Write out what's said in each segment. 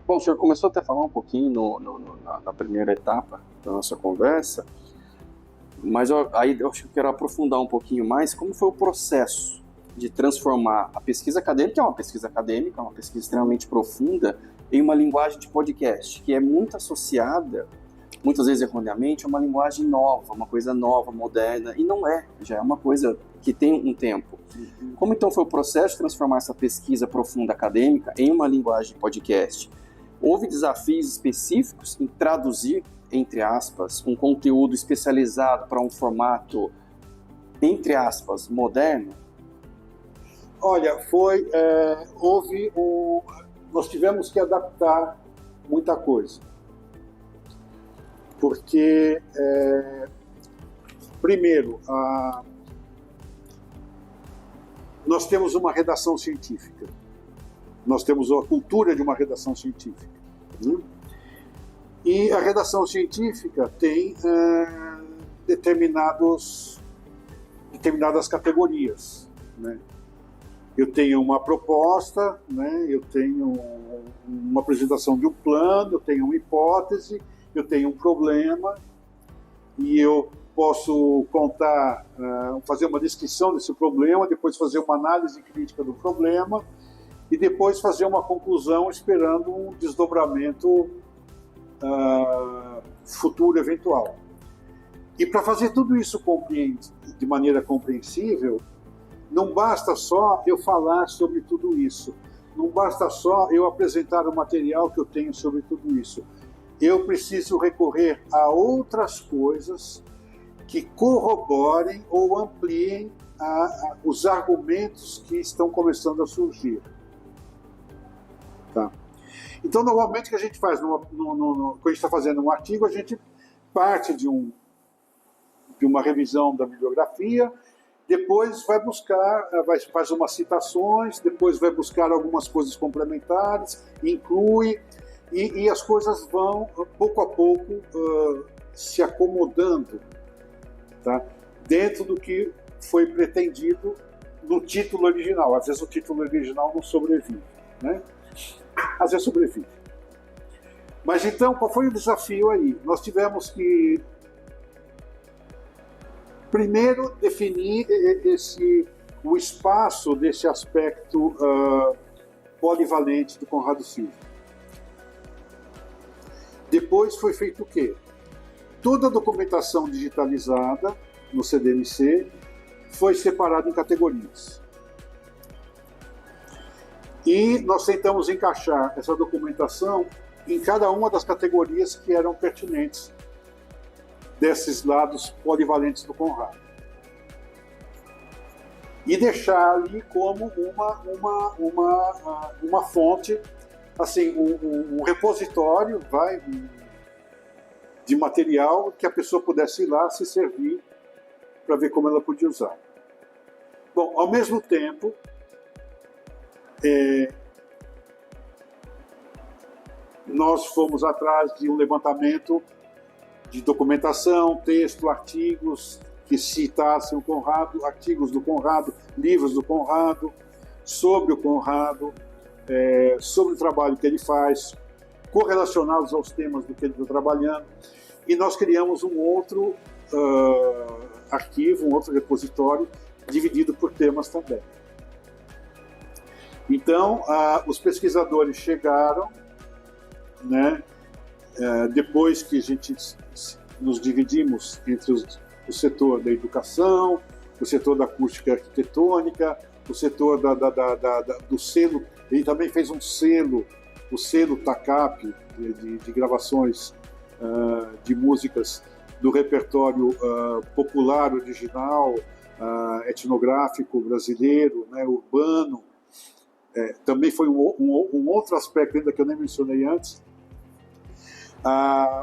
Bom, o senhor começou até a falar um pouquinho na primeira etapa da nossa conversa, mas aí eu acho que eu quero aprofundar um pouquinho mais como foi o processo de transformar a pesquisa acadêmica, que é uma pesquisa acadêmica, uma pesquisa extremamente profunda, em uma linguagem de podcast, que é muito associada, muitas vezes erroneamente, a uma linguagem nova, uma coisa nova, moderna, e não é, já é uma coisa que tem um tempo. Como então foi o processo de transformar essa pesquisa profunda acadêmica em uma linguagem de podcast? Houve desafios específicos em traduzir, entre aspas, um conteúdo especializado para um formato, entre aspas, moderno? Olha, nós tivemos que adaptar muita coisa. Porque, primeiro, nós temos uma redação científica. Nós temos a cultura de uma redação científica. Né? E a redação científica tem determinadas categorias. Né? Eu tenho uma proposta, né? Eu tenho uma apresentação de um plano, eu tenho uma hipótese, eu tenho um problema, e eu posso contar, fazer uma descrição desse problema, depois fazer uma análise crítica do problema, e depois fazer uma conclusão esperando um desdobramento futuro eventual. E para fazer tudo isso de maneira compreensível, não basta só eu falar sobre tudo isso, não basta só eu apresentar o material que eu tenho sobre tudo isso. Eu preciso recorrer a outras coisas que corroborem ou ampliem os argumentos que estão começando a surgir. Tá? Então, normalmente, o que a gente faz, quando a gente está fazendo um artigo, a gente parte de uma revisão da bibliografia, depois faz umas citações, depois vai buscar algumas coisas complementares, inclui, e as coisas vão, pouco a pouco, se acomodando, tá? Dentro do que foi pretendido no título original. Às vezes o título original não sobrevive, né? Às vezes sobrevive. Mas então, qual foi o desafio aí? Nós tivemos que primeiro definir o espaço desse aspecto polivalente do Conrado Silva. Depois foi feito o quê? Toda a documentação digitalizada no CDMC foi separada em categorias. E nós tentamos encaixar essa documentação em cada uma das categorias que eram pertinentes desses lados polivalentes do Conrado. E deixar ali como uma fonte, assim, um repositório de material que a pessoa pudesse ir lá se servir para ver como ela podia usar. Bom, ao mesmo tempo, nós fomos atrás de um levantamento de documentação, texto, artigos que citassem o Conrado, artigos do Conrado, livros do Conrado, sobre o Conrado, sobre o trabalho que ele faz, correlacionados aos temas do que ele está trabalhando. E nós criamos um outro arquivo, um outro repositório, dividido por temas também. Então, os pesquisadores chegaram, né, depois que a gente nos dividimos entre o setor da educação, o setor da acústica arquitetônica, o setor do selo. Ele também fez um selo, o selo TACAP, de gravações de músicas do repertório popular, original, etnográfico brasileiro, né, urbano. Também foi um outro aspecto ainda que eu nem mencionei antes,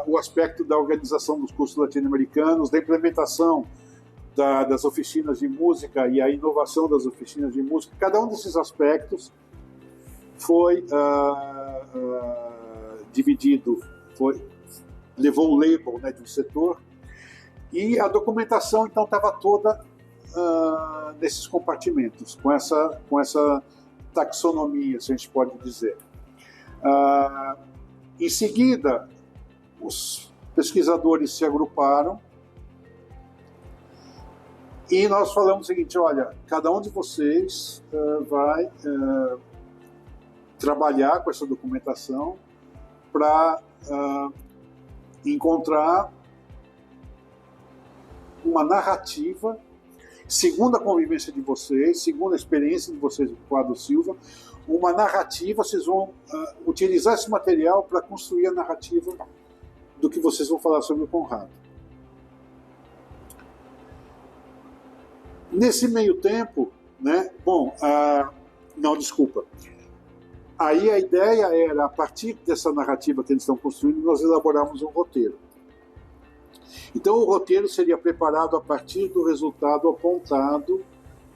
o aspecto da organização dos cursos latino-americanos, da implementação das oficinas de música e a inovação das oficinas de música. Cada um desses aspectos foi dividido, levou o label, né, de um setor, e a documentação então estava toda nesses compartimentos, com essa taxonomia, se a gente pode dizer. Em seguida, os pesquisadores se agruparam e nós falamos o seguinte: olha, cada um de vocês vai trabalhar com essa documentação para encontrar uma narrativa, segundo a convivência de vocês, segundo a experiência de vocês com o Quadro Silva, uma narrativa. Vocês vão utilizar esse material para construir a narrativa do que vocês vão falar sobre o Conrado. Nesse meio tempo, né, não, desculpa. Aí a ideia era, a partir dessa narrativa que eles estão construindo, nós elaborarmos um roteiro. Então o roteiro seria preparado a partir do resultado apontado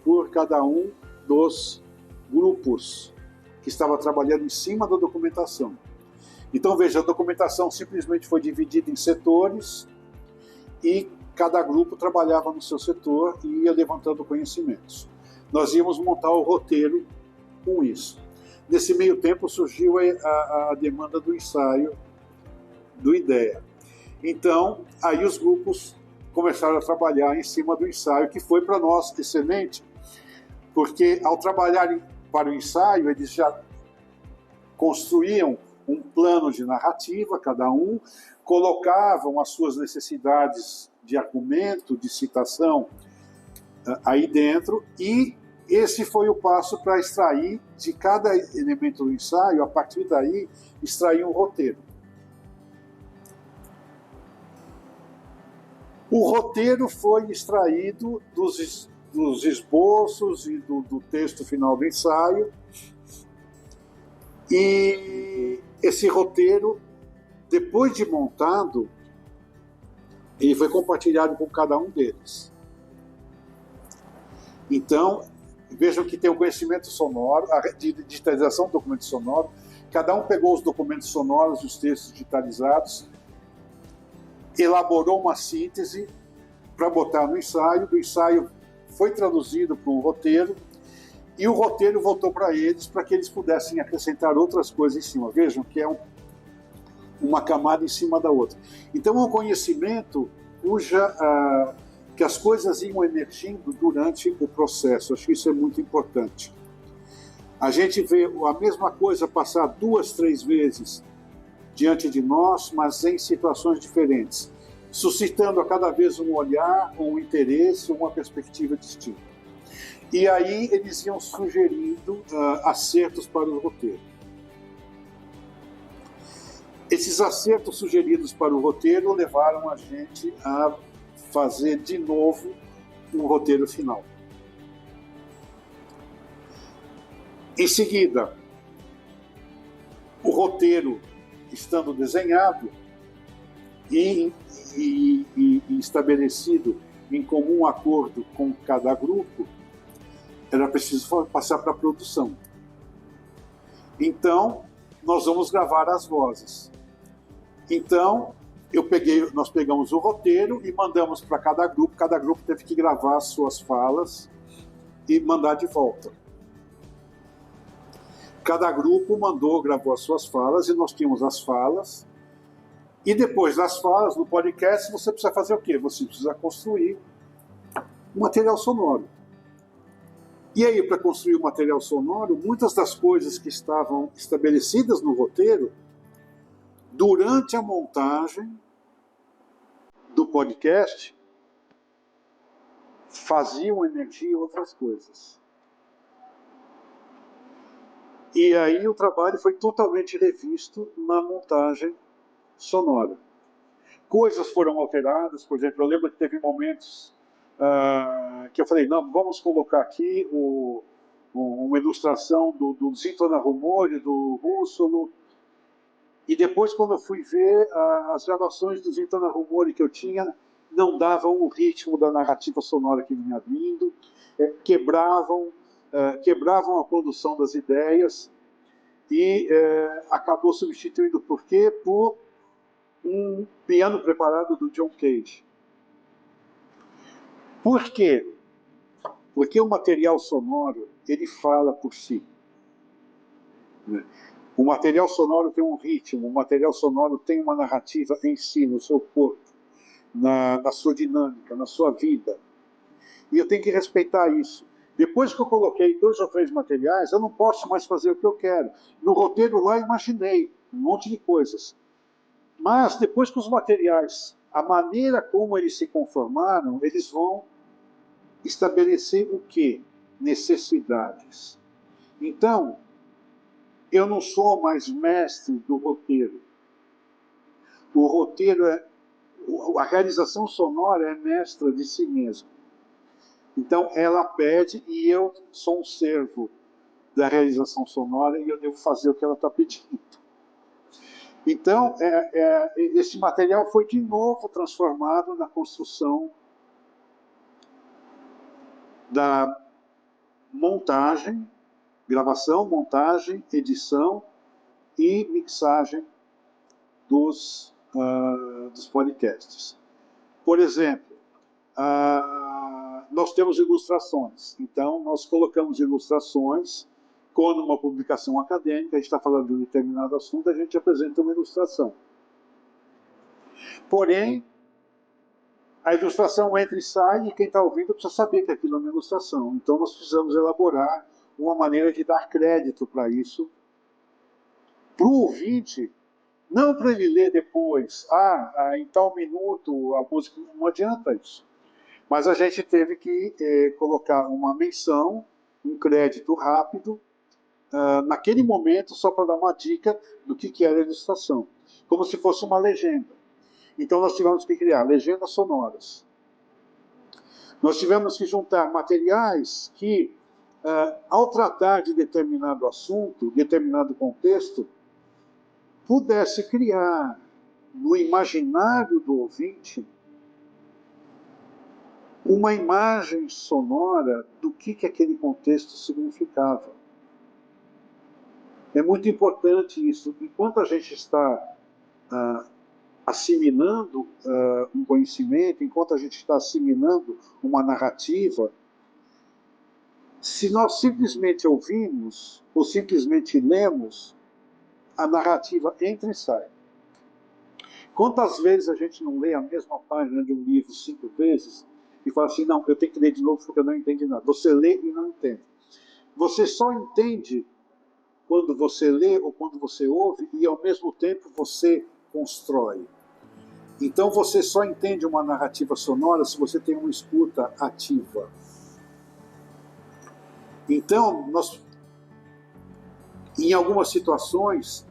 por cada um dos grupos que estava trabalhando em cima da documentação. Então veja, a documentação simplesmente foi dividida em setores e cada grupo trabalhava no seu setor e ia levantando conhecimentos. Nós íamos montar o roteiro com isso. Nesse meio tempo surgiu a demanda do ensaio, do IDEA. Então, aí os grupos começaram a trabalhar em cima do ensaio, que foi para nós excelente, porque ao trabalharem para o ensaio, eles já construíam um plano de narrativa, cada um, colocavam as suas necessidades de argumento, de citação aí dentro, e esse foi o passo para extrair de cada elemento do ensaio, a partir daí, extrair um roteiro. O roteiro foi extraído dos esboços e do texto final do ensaio, e esse roteiro, depois de montado, ele foi compartilhado com cada um deles. Então, vejam que tem o conhecimento sonoro, a digitalização do documento sonoro. Cada um pegou os documentos sonoros, os textos digitalizados, elaborou uma síntese para botar no ensaio. Do ensaio foi traduzido para um roteiro, e o roteiro voltou para eles, para que eles pudessem acrescentar outras coisas em cima. Vejam que é uma camada em cima da outra. Então, é um conhecimento que as coisas iam emergindo durante o processo. Acho que isso é muito importante. A gente vê a mesma coisa passar 2, 3 vezes diante de nós, mas em situações diferentes, suscitando a cada vez um olhar, um interesse, uma perspectiva distinta. E aí eles iam sugerindo acertos para o roteiro. Esses acertos sugeridos para o roteiro levaram a gente a fazer de novo um roteiro final. Em seguida, o roteiro estando desenhado e estabelecido em comum acordo com cada grupo, era preciso passar para a produção. Então, nós vamos gravar as vozes. Então, nós pegamos o roteiro e mandamos para cada grupo teve que gravar as suas falas e mandar de volta. Cada grupo gravou as suas falas, e nós tínhamos as falas, e depois das falas, no podcast, você precisa fazer o quê? Você precisa construir um material sonoro. E aí, para construir o material sonoro, muitas das coisas que estavam estabelecidas no roteiro, durante a montagem do podcast, faziam emergir outras coisas. E aí o trabalho foi totalmente revisto na montagem sonora. Coisas foram alteradas, por exemplo, eu lembro que teve momentos que eu falei, não, vamos colocar aqui uma ilustração do Zintona Rumori, do Russolo, e depois, quando eu fui ver, as gravações do Zintona Rumori que eu tinha não davam o ritmo da narrativa sonora que vinha vindo, quebravam a produção das ideias, e acabou substituindo por quê? Por um piano preparado do John Cage. Por quê? Porque o material sonoro, ele fala por si. O material sonoro tem um ritmo, o material sonoro tem uma narrativa em si, no seu corpo, na sua dinâmica, na sua vida. E eu tenho que respeitar isso. Depois que eu coloquei 2 ou 3 materiais, eu não posso mais fazer o que eu quero. No roteiro lá, imaginei um monte de coisas. Mas depois que os materiais, a maneira como eles se conformaram, eles vão estabelecer o quê? Necessidades. Então, eu não sou mais mestre do roteiro. O roteiro a realização sonora é mestra de si mesma. Então, ela pede e eu sou um servo da realização sonora e eu devo fazer o que ela está pedindo. Então, esse material foi de novo transformado na construção da montagem, gravação, montagem, edição e mixagem dos podcasts. Por exemplo, nós temos ilustrações. Então, nós colocamos ilustrações. Quando uma publicação acadêmica, a gente está falando de um determinado assunto, a gente apresenta uma ilustração. Porém, a ilustração entra e sai, e quem está ouvindo precisa saber que aquilo é uma ilustração. Então, nós precisamos elaborar uma maneira de dar crédito para isso, para o ouvinte, não para ele ler depois, em tal minuto a música, não adianta isso. Mas a gente teve que colocar uma menção, um crédito rápido, naquele momento, só para dar uma dica do que era a ilustração, como se fosse uma legenda. Então nós tivemos que criar legendas sonoras. Nós tivemos que juntar materiais que, ao tratar de determinado assunto, determinado contexto, pudesse criar no imaginário do ouvinte uma imagem sonora do que aquele contexto significava. É muito importante isso. Enquanto a gente está assimilando um conhecimento, enquanto a gente está assimilando uma narrativa, se nós simplesmente ouvimos ou simplesmente lemos, a narrativa entra e sai. Quantas vezes a gente não lê a mesma página de um livro 5 vezes e fala assim, não, eu tenho que ler de novo porque eu não entendi nada. Você lê e não entende. Você só entende quando você lê ou quando você ouve e, ao mesmo tempo, você constrói. Então, você só entende uma narrativa sonora se você tem uma escuta ativa. Então, nós, em algumas situações,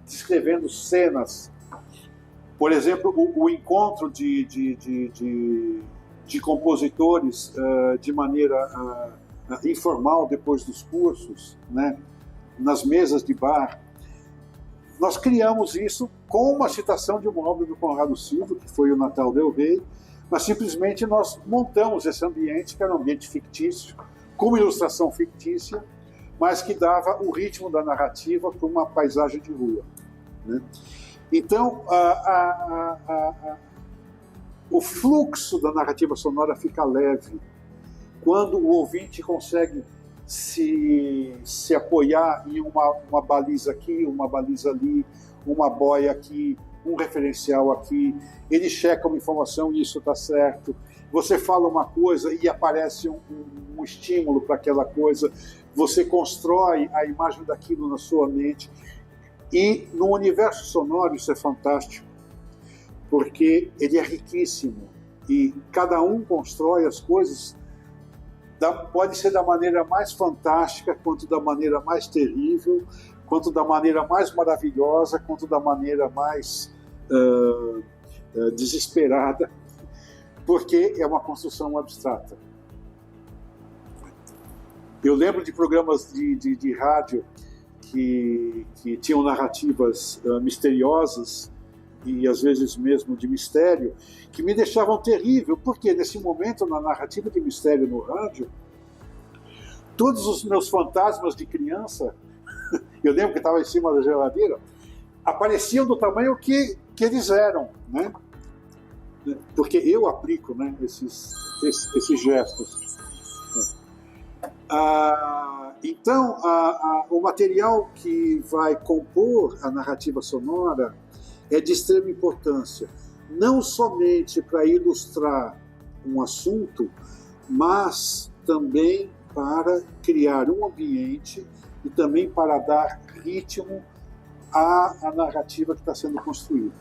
descrevendo cenas, por exemplo, o encontro de compositores de maneira informal depois dos cursos, né, nas mesas de bar, nós criamos isso com uma citação de uma obra do Conrado Silva, que foi o Natal del Rey, mas simplesmente nós montamos esse ambiente, que era um ambiente fictício, com uma ilustração fictícia, mas que dava o ritmo da narrativa para uma paisagem de rua, né? Então, o fluxo da narrativa sonora fica leve quando o ouvinte consegue se apoiar em uma baliza aqui, uma baliza ali, uma boia aqui, um referencial aqui, ele checa uma informação e isso está certo. Você fala uma coisa e aparece um estímulo para aquela coisa, você constrói a imagem daquilo na sua mente. E no universo sonoro isso é fantástico, porque ele é riquíssimo e cada um constrói as coisas, pode ser da maneira mais fantástica, quanto da maneira mais terrível, quanto da maneira mais maravilhosa, quanto da maneira mais desesperada, porque é uma construção abstrata. Eu lembro de programas de rádio que tinham narrativas misteriosas e às vezes mesmo de mistério, que me deixavam terrível, porque nesse momento, na narrativa de mistério no rádio, todos os meus fantasmas de criança, eu lembro que estava em cima da geladeira, apareciam do tamanho que eles eram, né? Porque eu aplico, né, esses gestos. Então, o material que vai compor a narrativa sonora é de extrema importância, não somente para ilustrar um assunto, mas também para criar um ambiente e também para dar ritmo à narrativa que está sendo construída.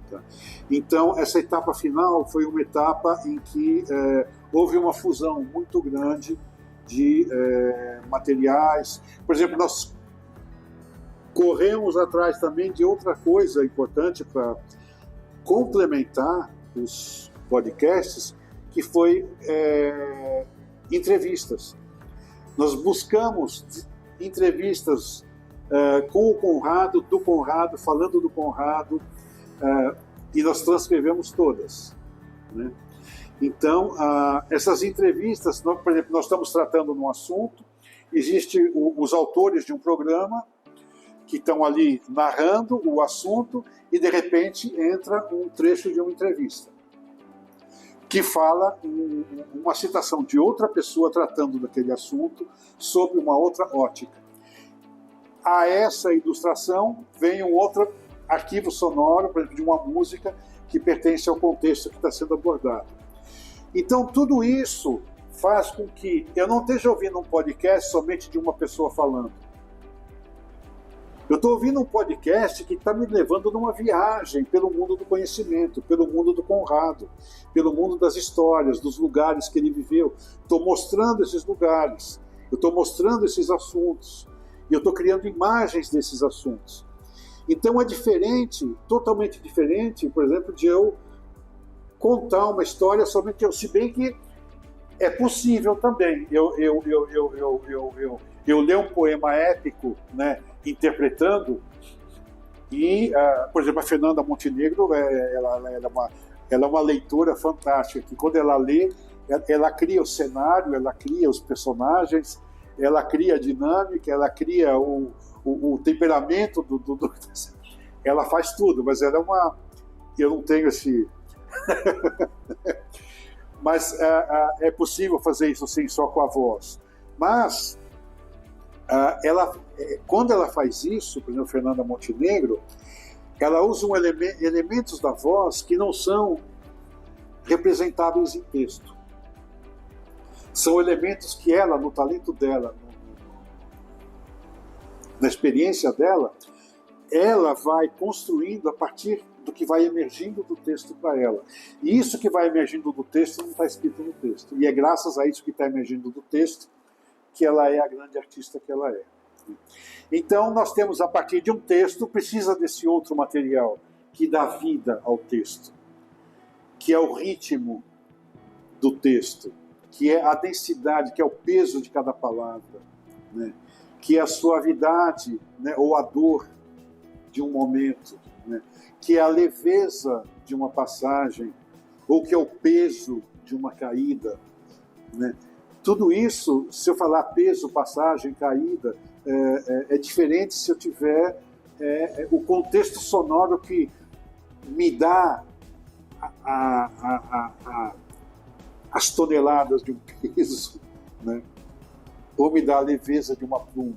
Tá? Então, essa etapa final foi uma etapa em que houve uma fusão muito grande de materiais. Por exemplo, nós corremos atrás também de outra coisa importante para complementar os podcasts, que foi entrevistas. Nós buscamos entrevistas com o Conrado, do Conrado, falando do Conrado, e nós transcrevemos todas, né? Então, essas entrevistas, por exemplo, nós estamos tratando de um assunto, existem os autores de um programa que estão ali narrando o assunto e, de repente, entra um trecho de uma entrevista que fala uma citação de outra pessoa tratando daquele assunto sob uma outra ótica. A essa ilustração vem um outro arquivo sonoro, por exemplo, de uma música que pertence ao contexto que está sendo abordado. Então, tudo isso faz com que eu não esteja ouvindo um podcast somente de uma pessoa falando. Eu estou ouvindo um podcast que está me levando numa viagem pelo mundo do conhecimento, pelo mundo do Conrado, pelo mundo das histórias, dos lugares que ele viveu. Estou mostrando esses lugares, eu estou mostrando esses assuntos, e eu estou criando imagens desses assuntos. Então é diferente, totalmente diferente, por exemplo, de eu contar uma história somente eu, se bem que é possível também. Eu ler um poema épico, né, interpretando, e, por exemplo, a Fernanda Montenegro, ela é uma leitora fantástica, que quando ela lê, ela cria o cenário, ela cria os personagens, ela cria a dinâmica, ela cria o temperamento do ela faz tudo, mas ela é uma... Eu não tenho esse... Mas é possível fazer isso sim, só com a voz. Mas quando ela faz isso, por exemplo, Fernanda Montenegro, ela usa elementos da voz que não são representáveis em texto. São elementos que ela, no talento dela, na experiência dela, ela vai construindo a partir do que vai emergindo do texto para ela. E isso que vai emergindo do texto não está escrito no texto. E é graças a isso que está emergindo do texto que ela é a grande artista que ela é. Então, nós temos, a partir de um texto, precisa desse outro material que dá vida ao texto, que é o ritmo do texto, que é a densidade, que é o peso de cada palavra, né? Que é a suavidade, né, ou a dor de um momento, né? Que é a leveza de uma passagem, ou que é o peso de uma caída, né? Tudo isso, se eu falar peso, passagem, caída, é diferente se eu tiver o contexto sonoro que me dá as toneladas de um peso, né? Ou me dá a leveza de uma pluma.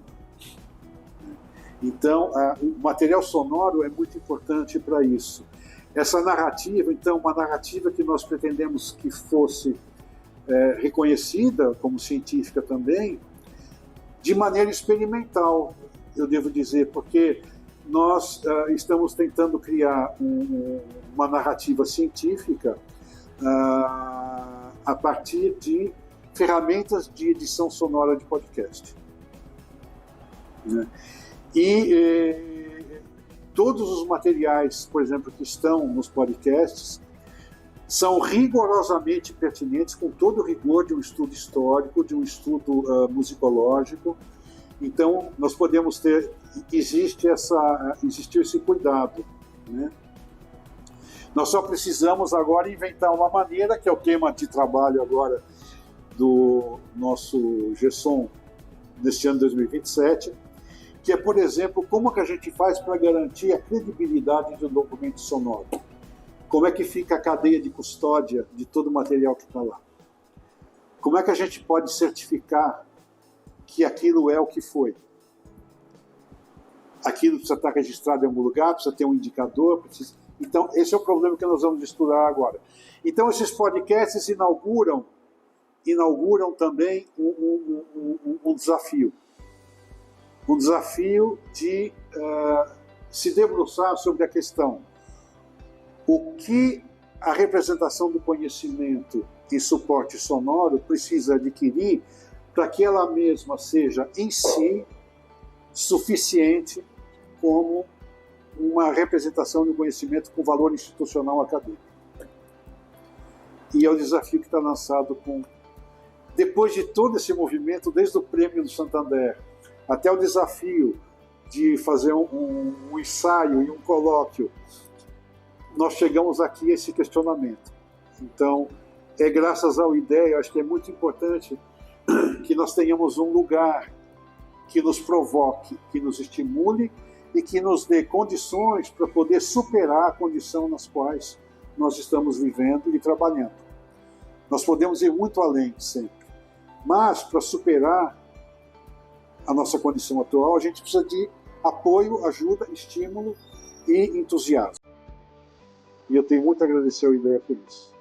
Então, o material sonoro é muito importante para isso. Essa narrativa, então, uma narrativa que nós pretendemos que fosse reconhecida como científica também, de maneira experimental, eu devo dizer, porque nós estamos tentando criar uma narrativa científica a partir de ferramentas de edição sonora de podcast, né? E todos os materiais, por exemplo, que estão nos podcasts, são rigorosamente pertinentes, com todo o rigor de um estudo histórico, de um estudo musicológico. Então, nós podemos ter... Existiu esse cuidado, né? Nós só precisamos agora inventar uma maneira, que é o tema de trabalho agora do nosso GESOM neste ano de 2027, que é, por exemplo, como que a gente faz para garantir a credibilidade do documento sonoro. Como é que fica a cadeia de custódia de todo o material que está lá? Como é que a gente pode certificar que aquilo é o que foi. Aquilo precisa estar registrado em algum lugar, precisa ter um indicador. Então, esse é o problema que nós vamos estudar agora. Então, esses podcasts inauguram também um desafio. Um desafio de se debruçar sobre a questão: o que a representação do conhecimento e suporte sonoro precisa adquirir para que ela mesma seja, em si, suficiente como uma representação do conhecimento com valor institucional acadêmico. E é o desafio que está lançado depois de todo esse movimento, desde o Prêmio do Santander, até o desafio de fazer um ensaio e um colóquio, nós chegamos aqui a esse questionamento. Então, é graças ao IDEA, eu acho que é muito importante que nós tenhamos um lugar que nos provoque, que nos estimule e que nos dê condições para poder superar a condição nas quais nós estamos vivendo e trabalhando. Nós podemos ir muito além sempre, mas para superar a nossa condição atual, a gente precisa de apoio, ajuda, estímulo e entusiasmo. E eu tenho muito a agradecer ao IDEA por isso.